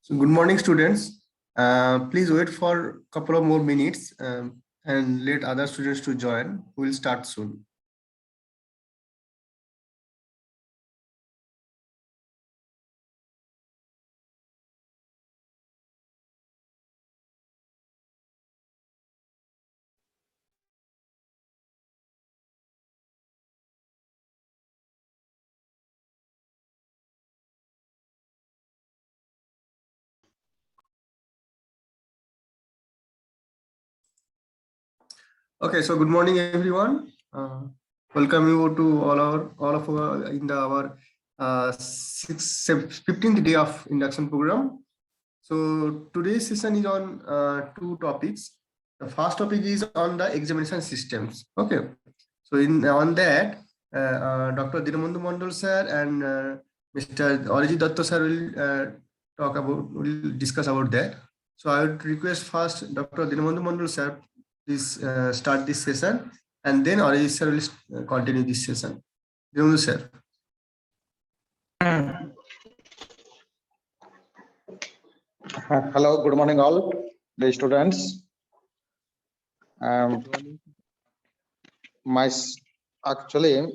So good morning, students. Please wait for a couple of more minutes and let other students to join. We'll start soon. Okay, so good morning, everyone. Welcome you to all of our in our 15th day of induction program. So today's session is on two topics. The first topic is on the examination systems. Okay, so on that, Dr. Dinabandhu Mondal sir and Mr. Arijit Dutta sir will discuss about that. So I would request first Dr. Dinabandhu Mondal sir, please start this session, and then Arijit sir will continue this session. Dinabandhu sir. Hello, good morning all the students. Actually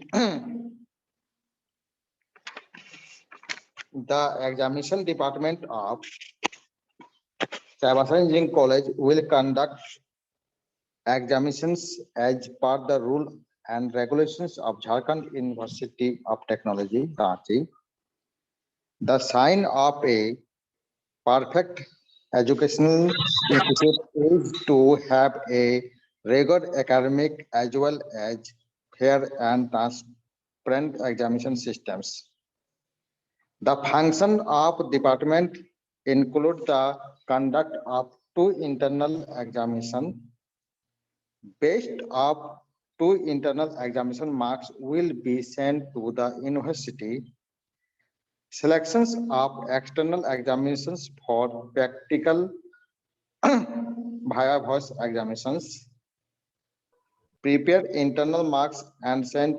the examination department of Cyber Engineering College will conduct examinations as per the rule and regulations of Jharkhand University of Technology, Ranchi. The sign of a perfect educational institute is to have a rigorous academic as well as fair and transparent examination systems. The function of department include the conduct of two internal examinations. Based of two internal examination marks will be sent to the university. Selections of external examinations for practical via voice examinations. Prepare internal marks and send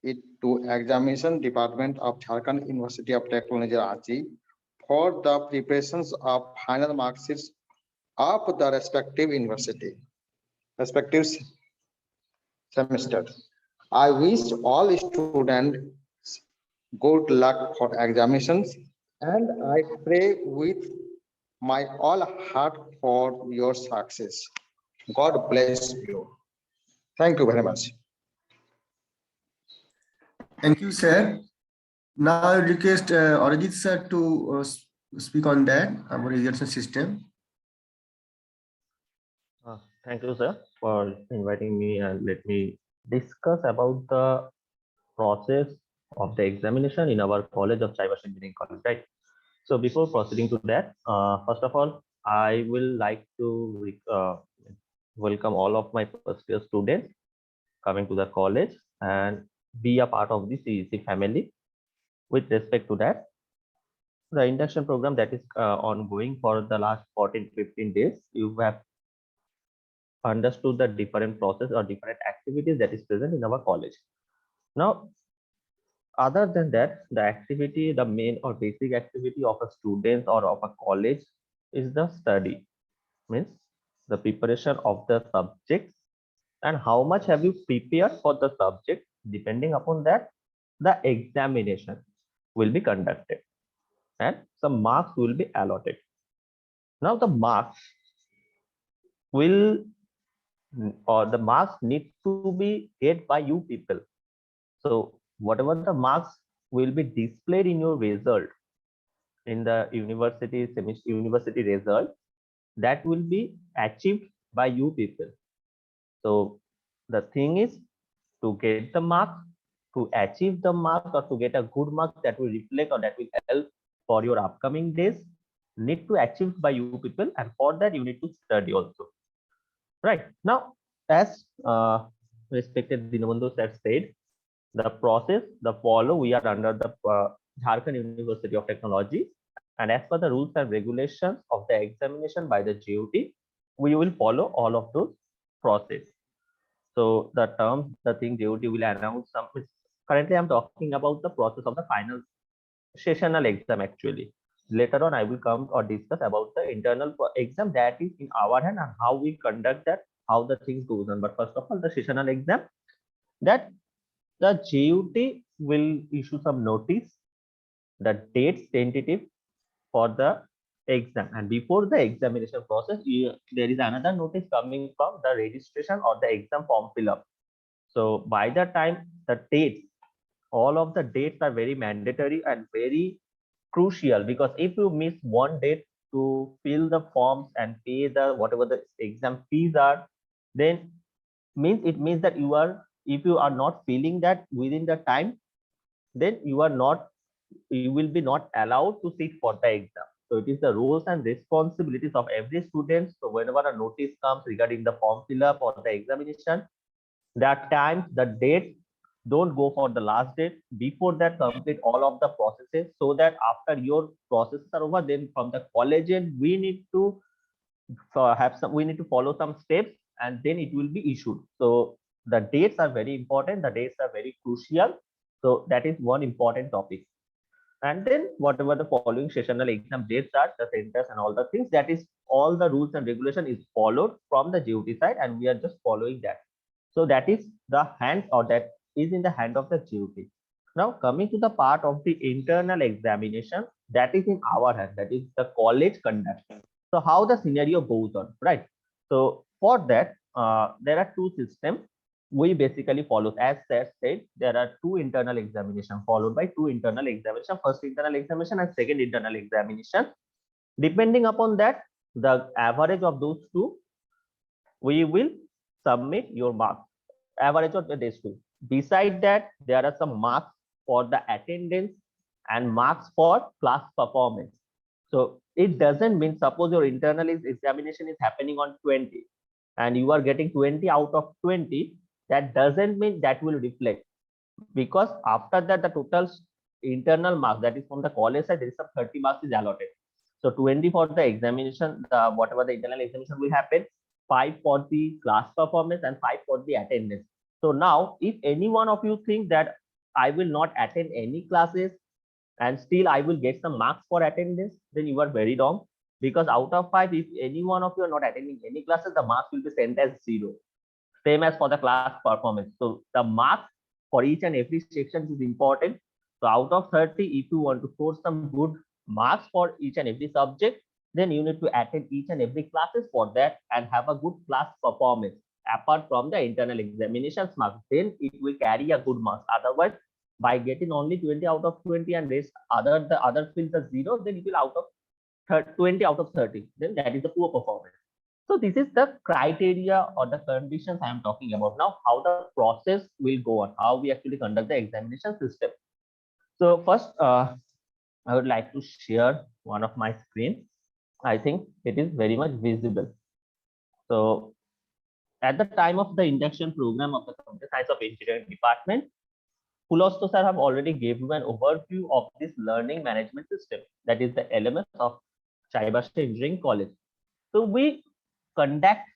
it to examination department of Jharkhand University of Technology, Ranchi, for the preparations of final mark sheets of the respective university, respective semester. I wish all students good luck for examinations, and I pray with my all heart for your success. God bless you. Thank you very much. Thank you, sir. Now I request Arijit sir to speak on that about examination system. Thank you, sir, for inviting me, and let me discuss about the process of the examination in our College of Cyber Engineering College, right? So before proceeding to that, first of all, I will like to welcome all of my first year students coming to the college and be a part of the CEC family. With respect to that, the induction program that is ongoing for the last 14-15 days, you have understood the different process or different activities that is present in our college. Now, other than that, the activity, the main or basic activity of a student or of a college is the study, means the preparation of the subjects and how much have you prepared for the subject. Depending upon that, the examination will be conducted and some marks will be allotted. Now the marks will, or the marks need to be get by you people. So whatever the marks will be displayed in your result, in the university semester university result, that will be achieved by you people. So the thing is to get the mark, to achieve the mark, or to get a good mark that will reflect or that will help for your upcoming days, need to achieve by you people, and for that you need to study also. Right now, as respected Dinabandhu sir said, the process, the follow, we are under the Jharkhand University of Technology, and as per the rules and regulations of the examination by the GOT, we will follow all of those process. So the terms, the thing GOT will announce some. Currently, I'm talking about the process of the final sessional exam actually. later on I will come or discuss about the internal exam that is in our hand and how we conduct that, how the things goes on. But first of all, the sessional exam, that the GUT will issue some notice, the dates tentative for the exam, and before the examination process, there is another notice coming from the registration or the exam form fill up. So by the time the dates, all of the dates are very mandatory and very crucial, because if you miss one date to fill the forms and pay the whatever the exam fees are, then it means that you are, if you are not filling that within the time, then you will be not allowed to sit for the exam. So it is the roles and responsibilities of every student. So whenever a notice comes regarding the form fill up or the examination, that time, the date, don't go for the last date. Before that, complete all of the processes, so that after your processes are over, then from the college end, we need to we need to follow some steps, and then it will be issued. So the dates are very important. The dates are very crucial. So that is one important topic. And then whatever the following sessional exam dates are, the centers and all the things, that is all the rules and regulation is followed from the GUT side, and we are just following that. So that is the hand, or that is in the hand of the GUT. Now coming to the part of the internal examination, that is in our hand, that is the college conduct. So how the scenario goes on, right? So for that, there are two systems we basically follow. As said, there are two internal examination followed by two internal examination, first internal examination and second internal examination. Depending upon that, the average of those two, we will submit your marks, average of the days two. Beside that, there are some marks for the attendance and marks for class performance. So it doesn't mean, suppose your internal examination is happening on 20 and you are getting 20 out of 20, that doesn't mean that will reflect, because after that the total internal marks, that is from the college side, there is some 30 marks is allotted. So 20 for the examination, the whatever the internal examination will happen, 5 for the class performance and 5 for the attendance. So now if any one of you think that I will not attend any classes and still I will get some marks for attendance, then you are very wrong. Because out of 5, if any one of you are not attending any classes, the marks will be sent as 0. Same as for the class performance. So the marks for each and every section is important. So out of 30, if you want to score some good marks for each and every subject, then you need to attend each and every classes for that and have a good class performance apart from the internal examinations marks. Then it will carry a good marks. Otherwise, by getting only 20 out of 20 and the other fields are 0, then it will out of 20 out of 30. Then that is a poor performance. So this is the criteria or the conditions I am talking about. Now, how the process will go on, how we actually conduct the examination system. So first, I would like to share one of my screen. I think it is very much visible. So at the time of the induction program of the Computer Science of Engineering department, Pulosto sir have already gave you an overview of this learning management system, that is the LMS of Chaibasha Engineering College. So we conduct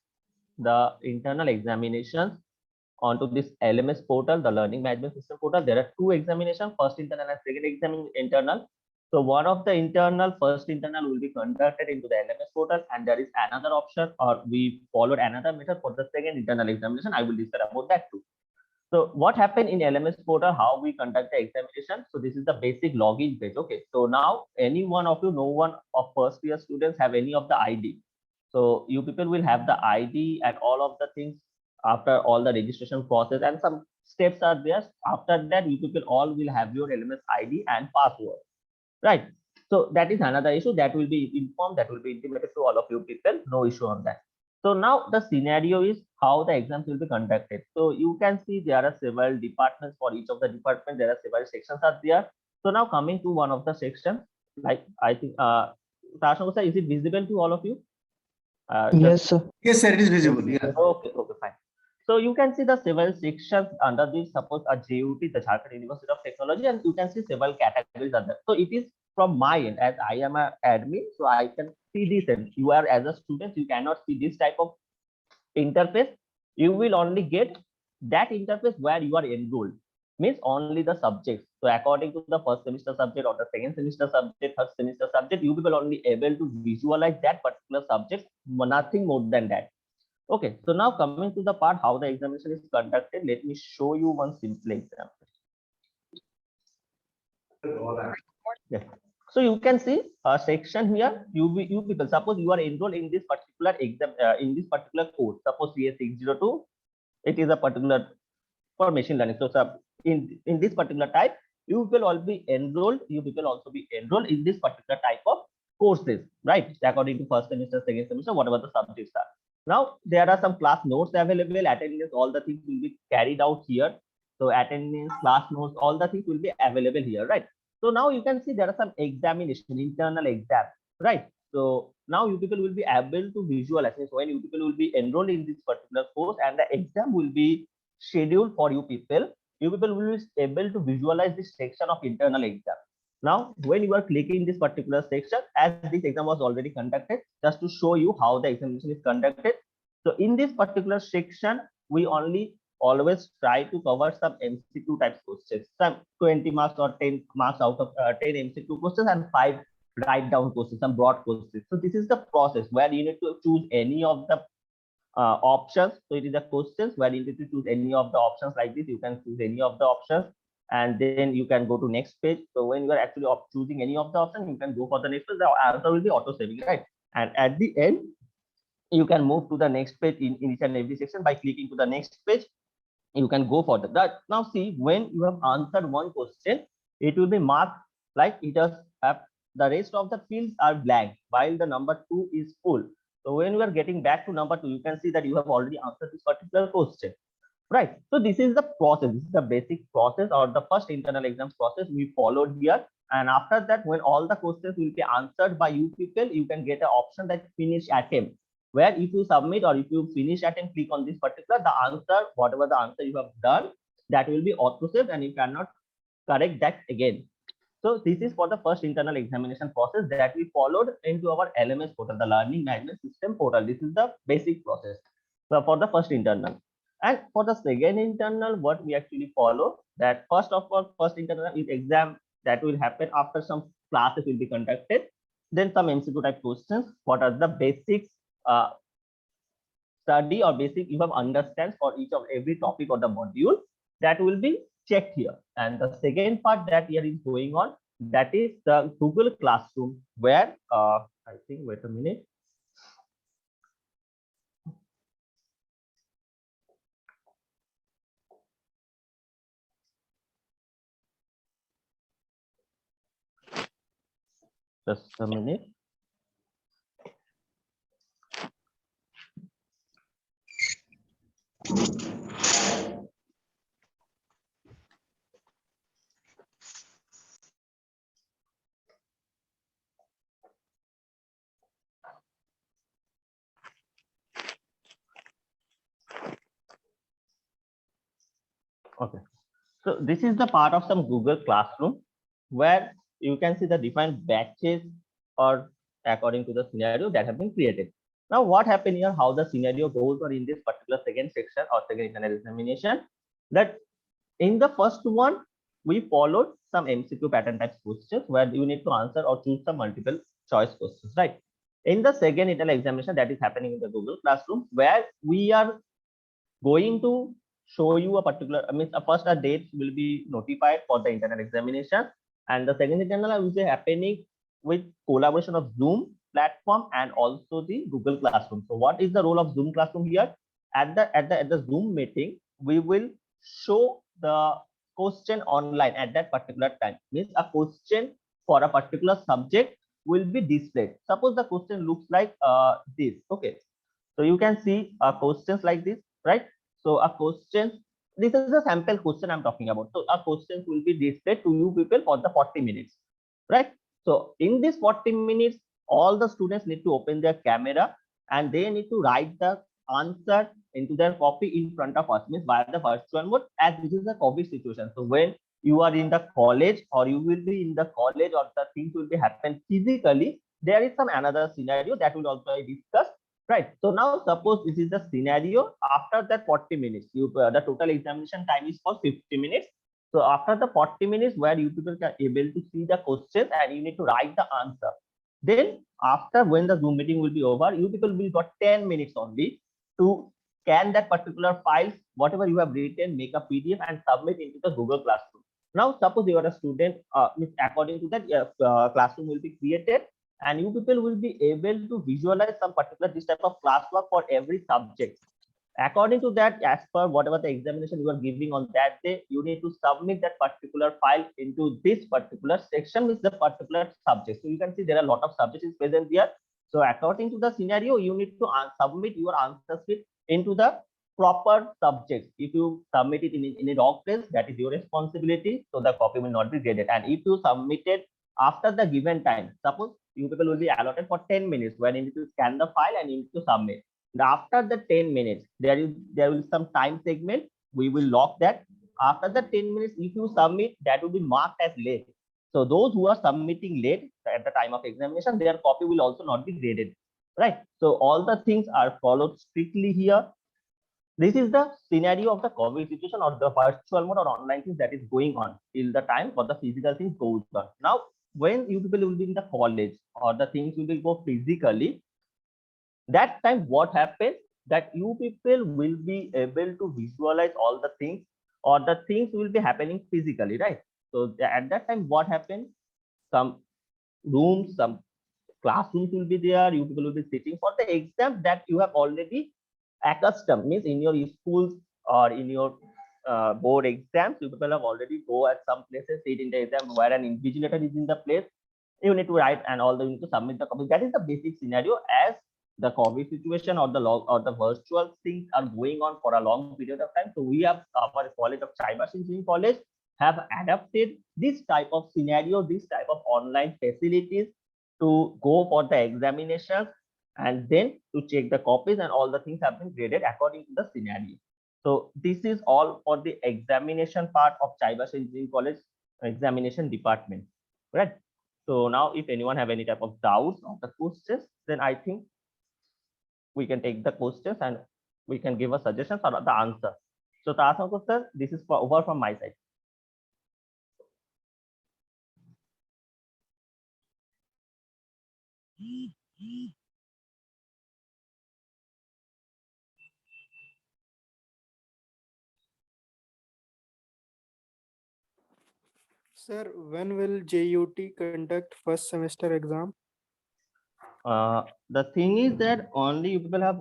the internal examinations onto this LMS portal, the learning management system portal. There are two examinations, first internal and second internal. So one of the first internal will be conducted into the LMS portal, and there is another option, or we followed another method for the second internal examination. I will discuss about that too. So what happened in LMS portal, how we conduct the examination. So this is the basic login page. Okay. So now any one of you, no one of first year students have any of the ID. So you people will have the ID and all of the things after all the registration process, and some steps are there. After that, you people all will have your LMS ID and password, right? So that is another issue that will be informed, that will be intimated to all of you people. No issue on that. So now the scenario is how the exams will be conducted. So you can see there are several departments. For each of the departments, there are several sections are there. So now coming to one of the sections, like I think, Sasha, is it visible to all of you? Yes, sir. Yes, sir, it is visible. Yeah. Okay, fine. So you can see the several sections under this. Suppose a JUT, the Jharkhand University of Technology, and you can see several categories under. So it is from my end, as I am an admin, so I can see this. And you are as a student, you cannot see this type of interface. You will only get that interface where you are enrolled, means only the subjects. So according to the first semester subject or the second semester subject, third semester subject, you people only able to visualize that particular subject, nothing more than that. Okay, so now coming to the part how the examination is conducted, let me show you one simple example. Yes. So you can see a section here. You people, suppose you are enrolled in this particular exam, in this particular course. Suppose CS602, it is a particular for machine learning. So in this particular type, you will all be enrolled. You people also be enrolled in this particular type of courses, right? According to first semester, second semester, whatever the subjects are. Now there are some class notes available. Attendance, all the things will be carried out here. So attendance, class notes, all the things will be available here, right? So now you can see there are some examination, internal exam, right? So now you people will be able to visualize when you people will be enrolled in this particular course and the exam will be scheduled for you people will be able to visualize this section of internal exam. Now, when you are clicking this particular section, as this exam was already conducted, just to show you how the examination is conducted. So in this particular section, we only always try to cover some MCQ type questions, some 20 marks or 10 marks out of 10 MCQ questions and 5 write down questions, some broad questions. So this is the process where you need to choose any of the options. So it is the questions where you need to choose any of the options like this. You can choose any of the options and then you can go to next page. So when you are actually choosing any of the options, you can go for the next page. The answer will be auto saving, right? And at the end, you can move to the next page in each and every section by clicking to the next page. You can go for that. Now see, when you have answered one question, it will be marked like it has the rest of the fields are blank while the number 2 is full. So when you are getting back to number 2, you can see that you have already answered this particular question, right? So this is the process. This is the basic process or the first internal exam process we followed here. And after that, when all the questions will be answered by you people, you can get an option that finish attempt, where if you submit or if you finish attempt, click on this particular, the answer, whatever the answer you have done, that will be auto saved and you cannot correct that again. So this is for the first internal examination process that we followed into our LMS portal, the Learning Management System portal. This is the basic process for the first internal. And for the second internal, what we actually follow, that first of all, first internal is exam that will happen after some classes will be conducted. Then some MCQ type questions. What are the basics study or basic you have understand for each of every topic or the module that will be checked here. And the second part that here is going on, that is the Google Classroom, where I think, wait a minute. Just a minute. Okay, so this is the part of some Google Classroom where you can see the defined batches or according to the scenario that have been created. Now what happened here, how the scenario goes on in this particular second section or second internal examination, that in the first one, we followed some MCQ pattern type questions where you need to answer or choose some multiple choice questions, right? In the second internal examination that is happening in the Google Classroom, where we are going to show you a particular, first a date will be notified for the internal examination, and the second internal will be happening with collaboration of Zoom platform and also the Google Classroom. So what is the role of Zoom Classroom here? At the Zoom meeting, we will show the question online at that particular time. Means a question for a particular subject will be displayed. Suppose the question looks like this. Okay, so you can see questions like this, right? So a question, this is a sample question I'm talking about. So a questions will be displayed to you people for the 40 minutes, right? So in this 40 minutes, all the students need to open their camera and they need to write the answer into their copy in front of us, means via the virtual mode, as this is a COVID situation. So when you are in the college or you will be in the college or the things will be happen physically, there is some another scenario that will also be discussed, right? So now suppose this is the scenario. After that 40 minutes, the total examination time is for 50 minutes. So after the 40 minutes where you people can able to see the questions and you need to write the answer. Then after when the Zoom meeting will be over, you people will got 10 minutes only to scan that particular files, whatever you have written, make a PDF and submit into the Google Classroom. Now, suppose you are a student, according to that, classroom will be created and you people will be able to visualize some particular this type of classwork for every subject. According to that, as per whatever the examination you are giving on that day, you need to submit that particular file into this particular section with the particular subject. So you can see there are a lot of subjects is present here. So according to the scenario, you need to submit your answer sheet into the proper subjects. If you submit it in a wrong place, that is your responsibility. So the copy will not be graded. And if you submit it after the given time, suppose you people will be allotted for 10 minutes where you need to scan the file and you need to submit. After the 10 minutes, there will be some time segment. We will lock that. After the 10 minutes, if you submit, that will be marked as late. So those who are submitting late at the time of examination, their copy will also not be graded, right? So all the things are followed strictly here. This is the scenario of the COVID situation or the virtual mode or online things that is going on till the time for the physical things goes on. Now, when you people will be in the college or the things will go physically, that time what happens that you people will be able to visualize all the things or the things will be happening physically, right? So at that time what happens, some rooms, some classrooms will be there, you people will be sitting for the exam that you have already accustomed, means in your schools or in your board exams, you people have already go at some places, sit in the exam where an invigilator is in the place, you need to write and all the you need to submit the copy. That is the basic scenario. As the COVID situation or the log or the virtual things are going on for a long period of time. So we have our College of Cyber Engineering College have adapted this type of scenario, this type of online facilities to go for the examinations and then to check the copies and all the things have been graded according to the scenario. So this is all for the examination part of Cyber Engineering College examination department, right? So now if anyone have any type of doubts or the questions, then I think we can take the questions and we can give a suggestions or the answer. So Tasanko sir, this is for over from my side. Sir, when will JUT conduct first semester exam? The thing is that only you people have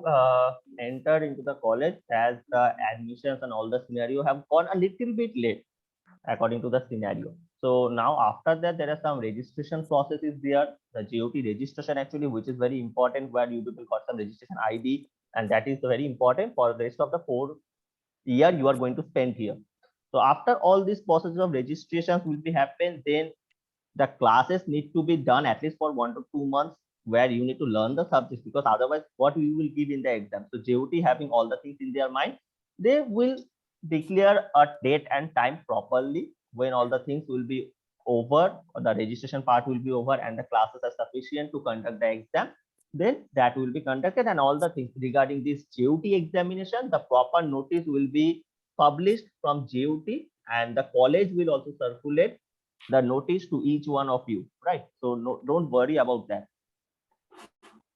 entered into the college as the admissions and all the scenario have gone a little bit late according to the scenario. So now after that, there are some registration processes there, the GOT registration actually, which is very important where you people got some registration ID and that is very important for the rest of the 4 year you are going to spend here. So after all these processes of registrations will be happen, then the classes need to be done at least for 1 to 2 months where you need to learn the subjects, because otherwise what we will give in the exam. So JOT having all the things in their mind, they will declare a date and time properly when all the things will be over, or the registration part will be over and the classes are sufficient to conduct the exam, then that will be conducted. And all the things regarding this JOT examination, the proper notice will be published from JOT and the college will also circulate the notice to each one of you, right? So no, don't worry about that.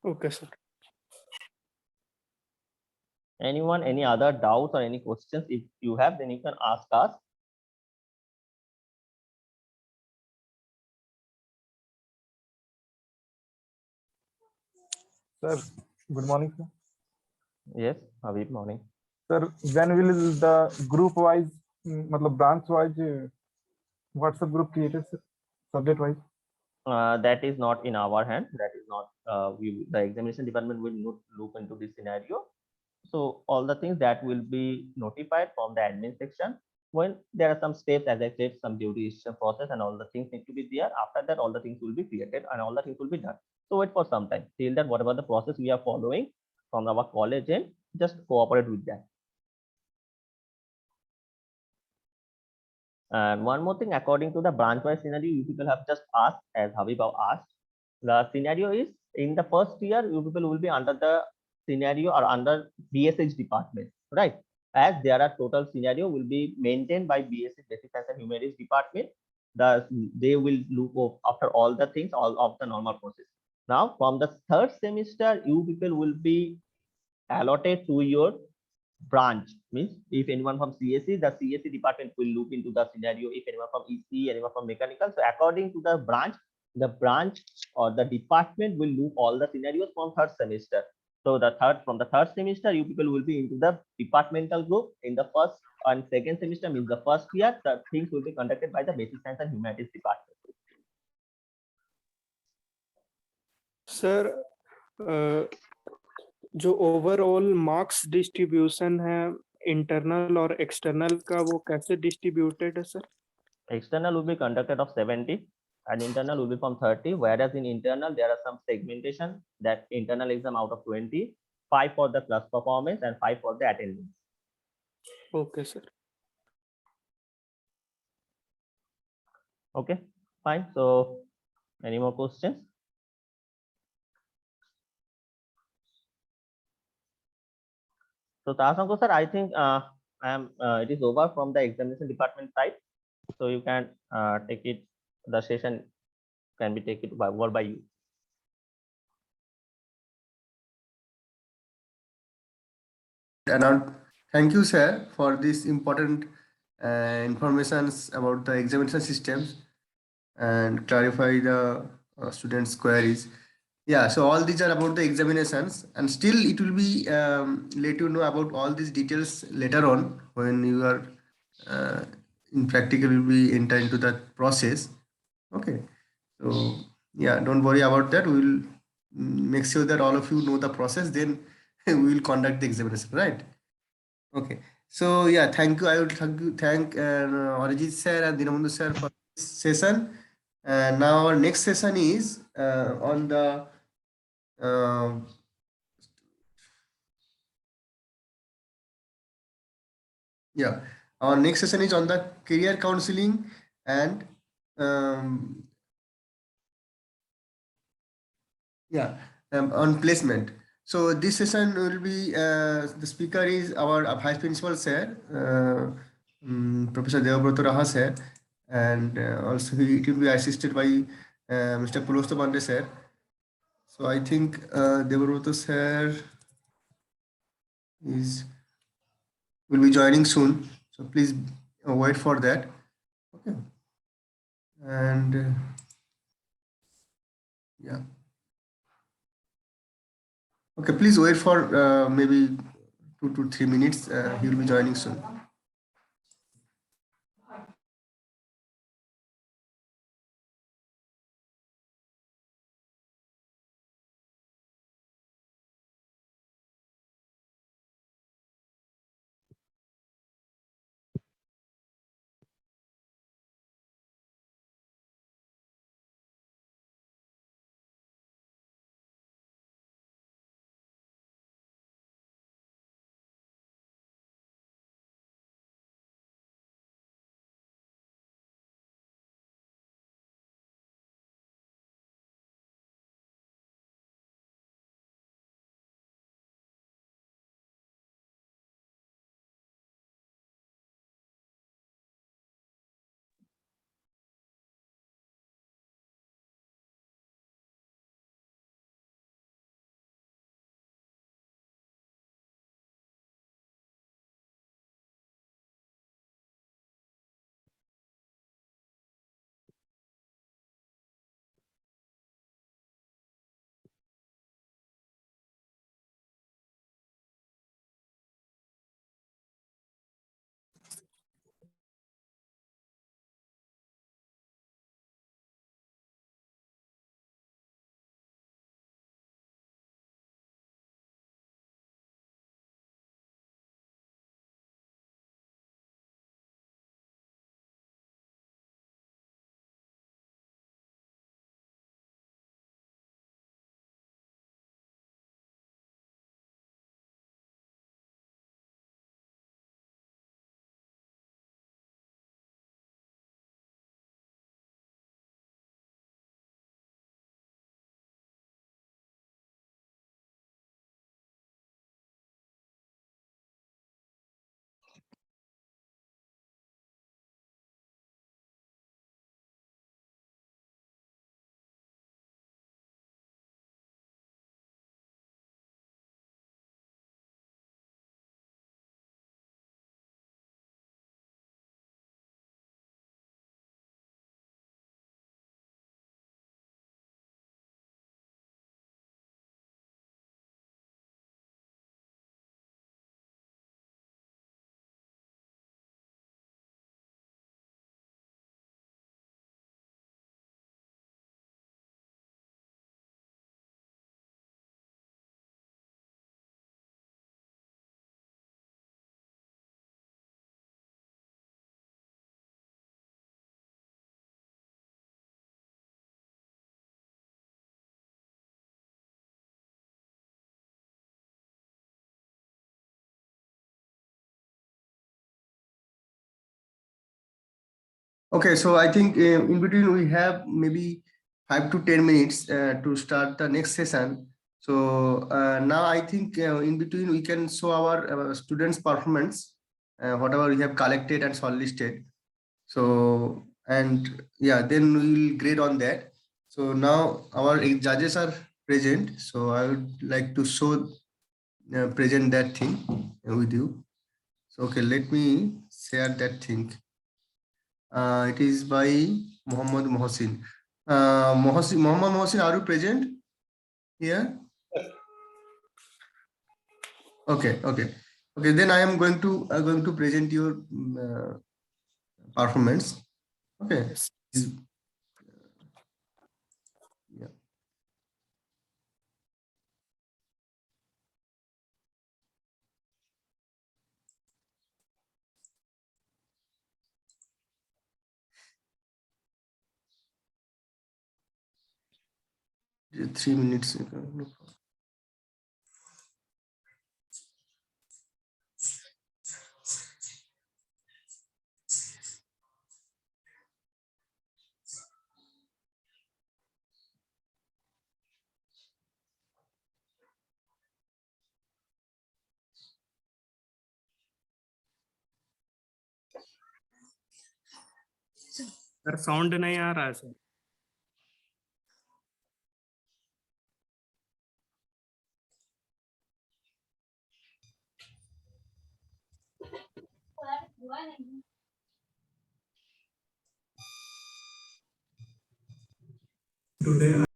Okay, sir. Anyone, any other doubts or any questions? If you have, then you can ask us. Sir, good morning, sir. Yes, Habib, morning. Sir, when will the group wise, branch wise WhatsApp group created, sir, subject wise? That is not in our hand. That is not, the examination department will not look into this scenario. So all the things that will be notified from the admin section when there are some steps, as I said, some duty process and all the things need to be there. After that, all the things will be created and all the things will be done. So wait for some time till that whatever the process we are following from our college and just cooperate with that. And one more thing, according to the branch-wise scenario, you people have just asked, as Habib asked, the scenario is in the first year, you people will be under the scenario or under BSH department, right? as there are total scenario will be maintained by BSc Basic Science and Humanities department. They will look after all the things, all of the normal process. Now from the third semester, you people will be allotted to your branch. Means if anyone from CSE, the CSE department will look into the scenario. If anyone from EC, anyone from mechanical, so according to the branch or the department will look all the scenarios from third semester. So from the third semester, you people will be into the departmental group. In the first and second semester, means the first year, the things will be conducted by the Basic Science and Humanities department. Sir जो overall marks distribution है internal और external का वो कैसे distributed है sir? External will be conducted of 70 and internal will be from 30, whereas in internal there are some segmentation that internal exam out of 20, 5 for the class performance and 5 for the attendance. Okay sir. Okay, fine. So any more questions? So Tasanko sir, I think it is over from the examination department side. So you can take it, the session can be taken over by you. And thank you, sir, for this important informations about the examination systems and clarify the students' queries. Yeah, so all these are about the examinations, and still it will be let you know about all these details later on when you are in practical will be enter into that process. Okay, so yeah, don't worry about that. We will make sure that all of you know the process. Then we will conduct the examination, right? Okay. So yeah, thank you. I would thank Arijit sir and Dinabandhu sir for this session. And now our next session is on the yeah, our next session is on the career counseling and on placement. So this session will be the speaker is our vice principal sir, Professor Devabrata Raha sir, and also it will be assisted by Mr. Pulosto Pandey sir. So I think Devabrata sir will be joining soon. So please wait for that. Okay. And yeah. Okay, please wait for maybe 2 to 3 minutes. He will be joining soon. Okay, so I think in between we have maybe 5 to 10 minutes to start the next session. So now I think in between we can show our students' performance, whatever we have collected and shortlisted. So, and yeah, then we will grade on that. So now our judges are present. So I would like to show, present that thing with you. So, okay, let me share that thing. It is by Muhammad Mohsin. Muhammad Mohsin, are you present here? Okay, okay, okay. Then I am going to present your performance. Okay. Yes. Yeah. Yeah, 3 minutes. No. Sir sound नहीं आ रहा है sir. Today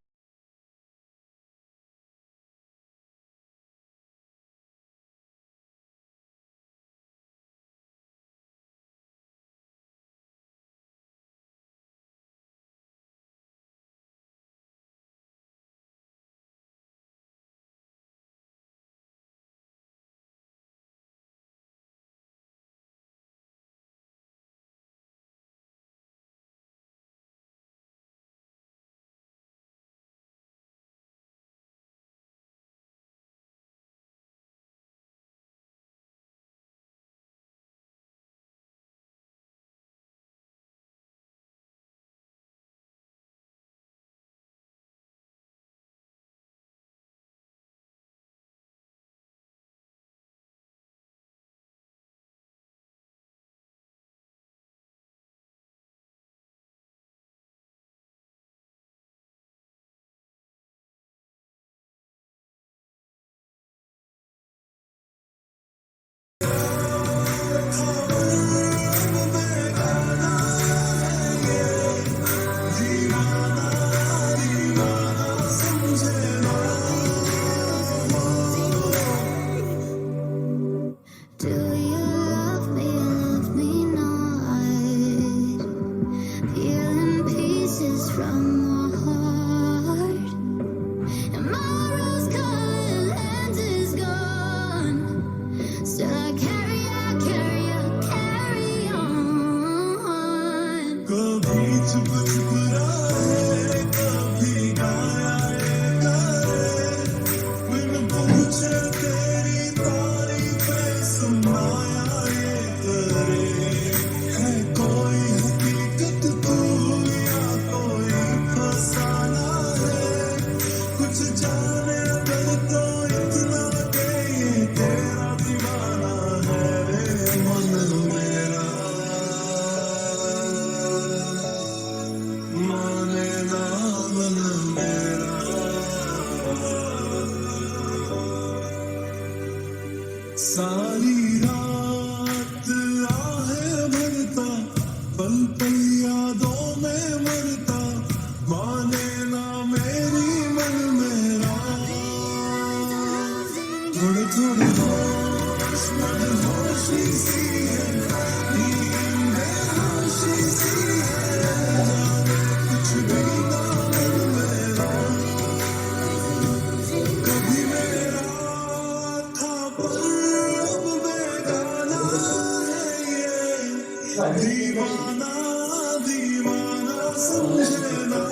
Do you love me not? Peeling pieces from my heart. And my rose-colored hand is gone. Still I carry on. कभी चुप चुप रहे, कभी गाया ये गाए. बिन पूछे तेरी तारीफें सुनाया ये करे. है कोई हकीकत तू या कोई फसाना है. कुछ जाने अगर तो इतना के ये तेरा दीवाना है रे मन मेरा. माने ना मन मेरा. सारी रात आहें भरता, पल पल यादों में मरता. माने ना मेरी मन मेरा. थोड़े थोड़े होश मदहोशी सी है, नींद बेहोशी सी है. जाने कुछ भी ना मन मेरा. कभी मेरा था पर अब बेगाना है ये. दीवाना दीवाना समझे ना.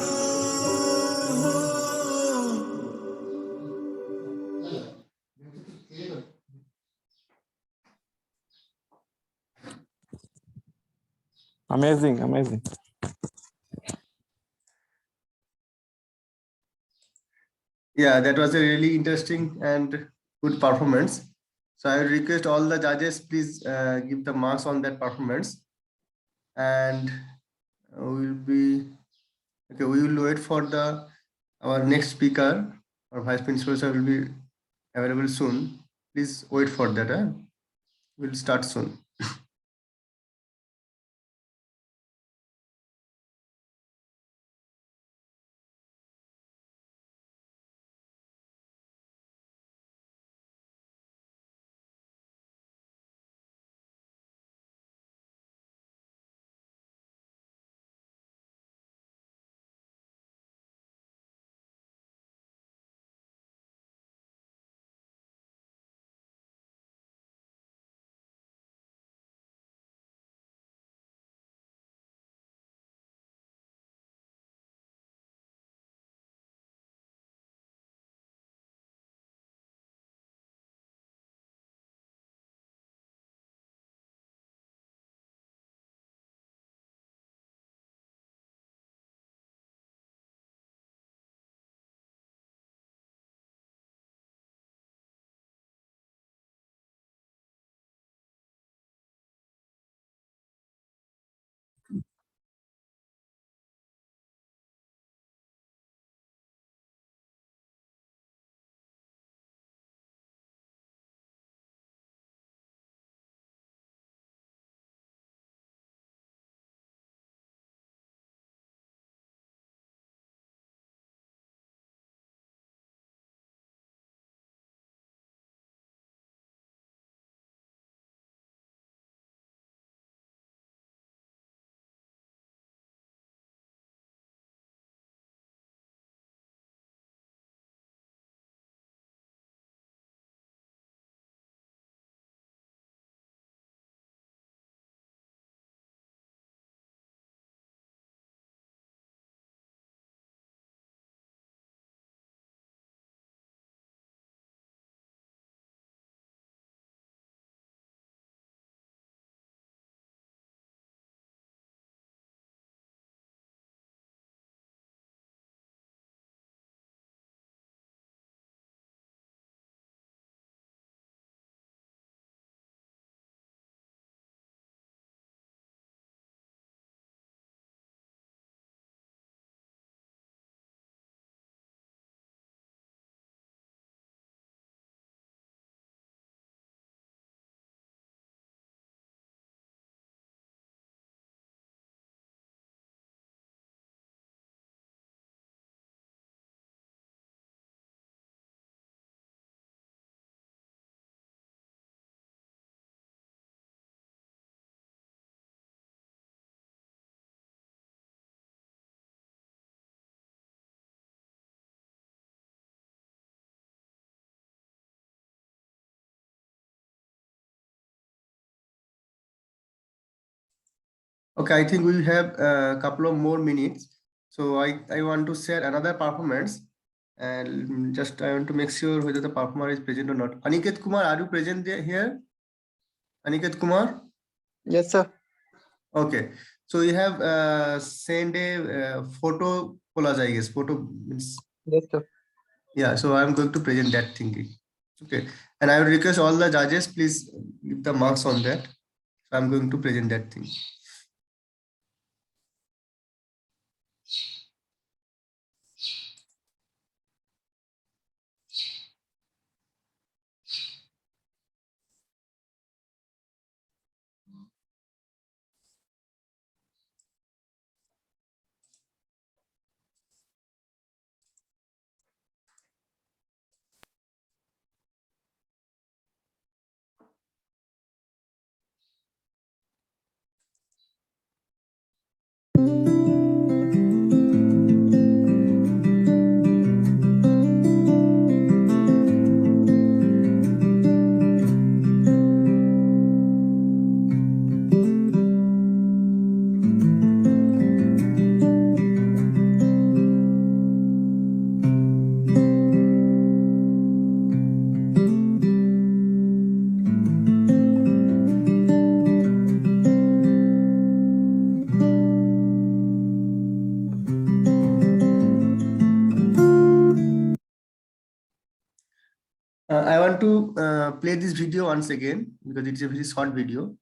Amazing, amazing. Yeah, that was a really interesting and good performance. So I request all the judges, please give the marks on that performance. And we will wait for our next speaker. Our vice principal sir will be available soon. Please wait for that. We'll start soon. Okay, I think we have a couple of more minutes. So I want to share another performance, and just I want to make sure whether the performer is present or not. Aniket Kumar, are you present here? Aniket Kumar? Yes, sir. Okay. So you have sent a photo collage, I guess. Photo means, Yes, sir. yeah. So I'm going to present that thing. Okay. And I would request all the judges, please give the marks on that. So I'm going to present that thing. have to play this video once again because it's a very short video.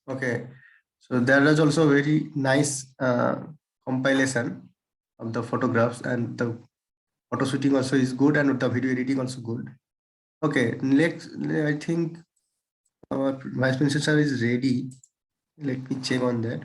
Okay, so there is also very nice compilation of the photographs, and the photo shooting also is good, and the video editing also good. Okay, next, I think our vice principal sir is ready. Let me check on that.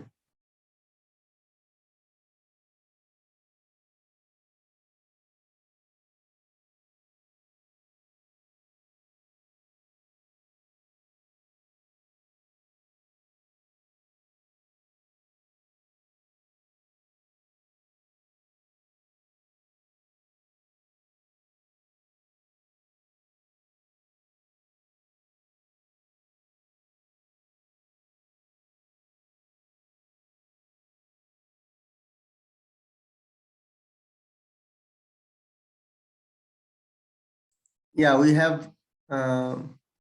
Yeah, we have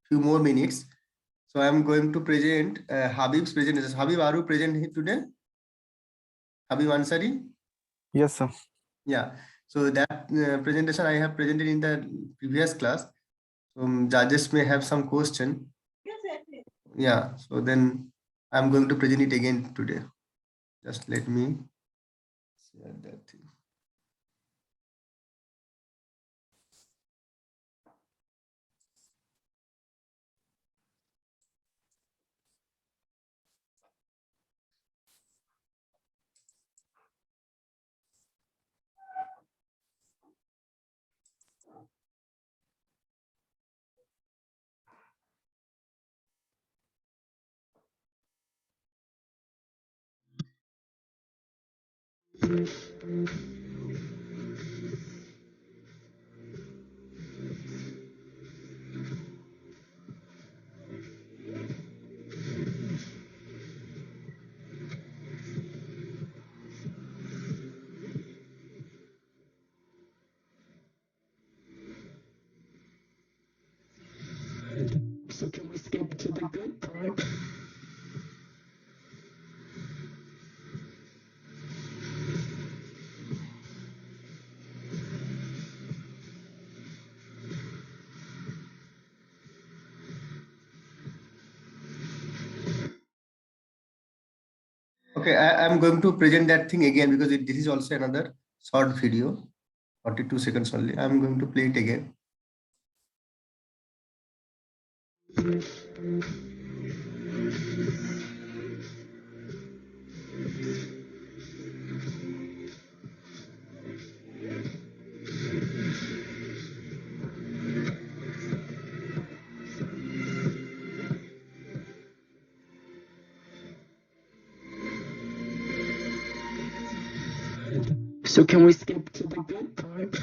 few more minutes. So I'm going to present Habib's presentation. Habib, are you present here today? Habib Ansari? Yes, sir. Yeah. So that presentation I have presented in the previous class. Judges may have some question. Yeah. So then I'm going to present it again today. Just let me share that thing. So can we skip to the good part? Okay, I'm going to present that thing again because this is also another short video, 42 seconds only. I'm going to play it again. So can we skip to the good part?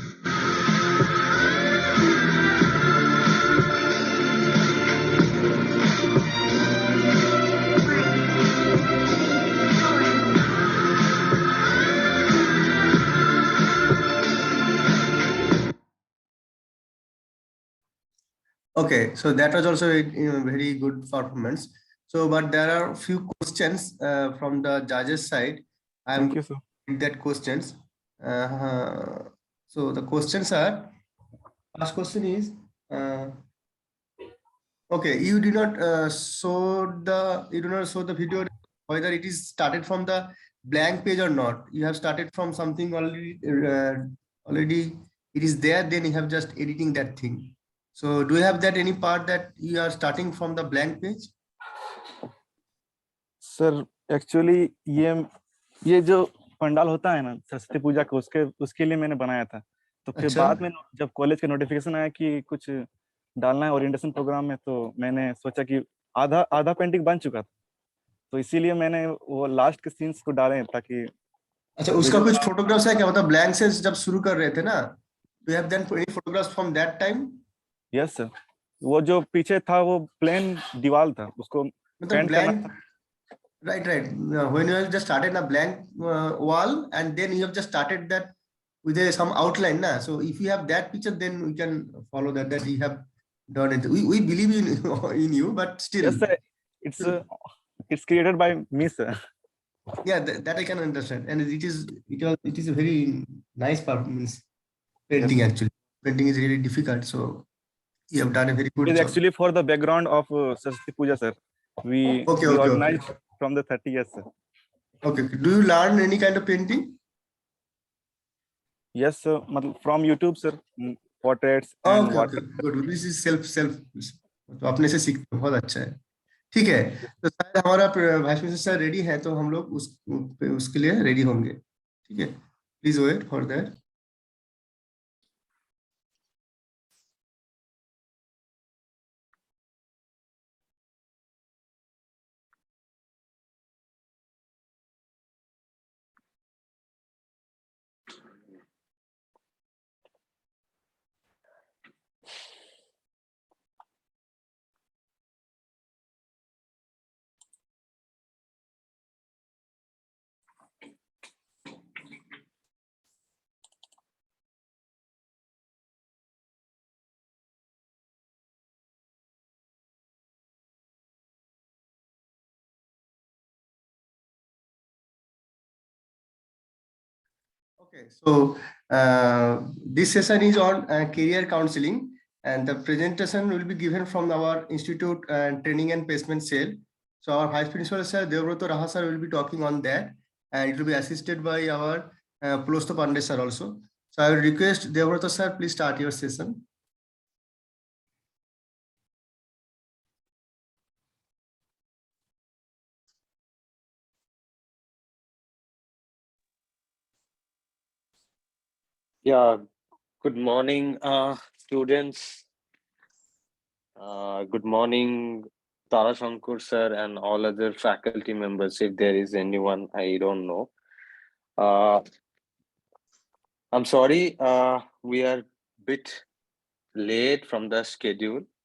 Okay, so that was also a very good performance. So, but there are a few questions from the judges' side. I'm Thank you, sir. going to read that questions. So the questions are: first question is, okay, you do not show the video whether it is started from the blank page or not. You have started from something already it is there, then you have just editing that thing. So do you have that any part that you are starting from the blank page? Sir actually ये जो पंडाल होता है ना सरस्वती पूजा को उसके लिए मैंने बनाया था। तो फिर अच्छा। बाद में जब कॉलेज का नोटिफिकेशन आया कि कुछ डालना है ओरिएंटेशन प्रोग्राम में, तो मैंने सोचा कि आधा पेंटिंग बन चुका था, तो इसीलिए मैंने वो लास्ट के सीन्स को डाले हैं ताकि अच्छा, उसका कुछ फोटोग्राफ्स है क्या? मतलब ब्लैंक से जब शुरू कर रहे थे ना, do have then any photographs from that time? Yes sir, वो जो पीछे था वो प्लेन दीवार था, उसको मतलब पेंट करना ब्लैंक, था। right, right. When you have just started a blank wall and then you have just started that with some outline, na. So if you have that picture, then we can follow that you have done it. We believe in in you, but still, yes sir, it's created by me sir. yeah, that I can understand, and it is a very nice part, means painting actually. Painting is really difficult, so you have done a very good It's job. actually for the background of Saraswati Puja, sir. We Okay, okay, organized okay. from the 30 years, sir. Okay, okay. Do you learn any kind of painting? Yes, sir. From YouTube, sir. Portraits and Okay, okay, water. good. This is self तो अपने से सीखते हो, बहुत अच्छा है। ठीक है, तो शायद हमारा वाइस प्रिंसिपल सर रेडी है, तो हम लोग उसके लिए रेडी होंगे। ठीक है, please wait for that. Okay, so this session is on career counseling, and the presentation will be given from our Institute Training and Placement Cell. So our Vice Principal Sir Devroto Raha sir will be talking on that, and it will be assisted by our Plosto Pandey sir also. So I will request Devroto sir, please start your session. Yeah, good morning, students. Good morning, Tara Shankar sir and all other faculty members, if there is anyone, I don't know. I'm sorry, we are a bit late from the schedule.